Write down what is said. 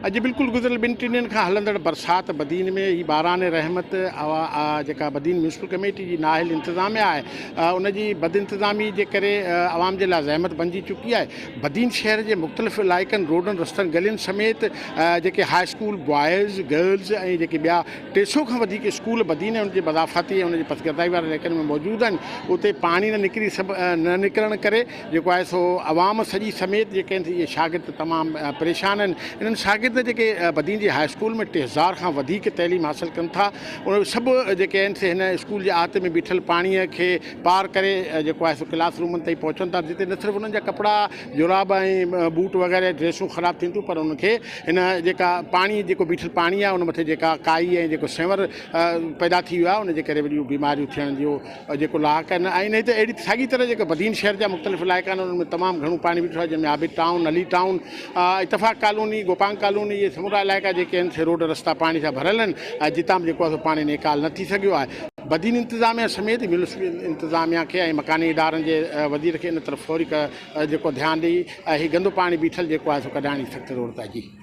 अॼु बिल्कुलु गुज़िरियल 2-3 ॾींहंनि खां हलंदड़ बरसाति बदीन में ही बारान रहमत जेका बदीन म्यूनसिपल कमेटी जी नाहिल इंतिज़ामिया आहे उनजी बद इंतिज़ामी जे करे आवाम जे लाइ ज़हमत बणिजी चुकी आहे। बदीन शहर जे मुख़्तलिफ़ इलाइक़नि रोडनि रस्तनि गलियुनि समेत जेके हाई स्कूल बॉइज़ गर्ल्स ऐं जेके ॿिया 300 खां वधीक स्कूल बदीन ऐं उनजे मज़ाफ़ाती ऐं उनजे पसगरदाई वारे इलाइक़नि में मौजूदु आहिनि। उते पाणी न निकिरण करे जेको आहे सो आवाम सॼी समेत जेके आहिनि इहे शागिर्द तमामु परेशान आहिनि। इन्हनि शागिर्द जेके बदीन जी हाई स्कूल में 3000 खां वधीक तइलीम हासिल कनि था, उन सभु जेके आहिनि से हिन स्कूल जे आहते में बीठल पाणीअ खे पार करे जेको आहे सो क्लास रूमनि ताईं पहुचनि था, जिते न सिर्फ़ु उन्हनि जा कपिड़ा जुराब ऐं बूट वग़ैरह ड्रेसूं ख़राबु थियनि थियूं, पर उनखे हिन जेका पाणी जेको बीठल पाणी आहे उन मथे जेका काई ऐं जेको सेंवर पैदा थी वियो आहे उनजे करे वॾियूं बीमारियूं थियण जो जेको लाक आहिनि। ऐं इन ते अहिड़ी साॻी तरह जेके बदीन शहर जा मुख़्तलिफ़ इलाइक़ा आहिनि उनमें तमामु घणो पाणी बीठो आहे, जंहिंमें Abid town, Ali town, Ittefaq colony, Gopang colony, ये समूरा इलाइक़ा जेके आहिनि से रोड रस्ता पाणी सां भरियल आहिनि ऐं जितां बि जेको आहे पाणी निकाल न थी सघियो आहे। बदीन इंतिज़ामिया समेत म्यूनिसिपल इंतिज़ामिया खे ऐं मकानी इदारनि जे वज़ीर खे इन तरफ़ फौरी जेको ध्यानु ॾेई हीउ गंदो पाणी बीठल जेको आहे सो कढाइण जी सख़्तु ज़रूरत आहे। जी।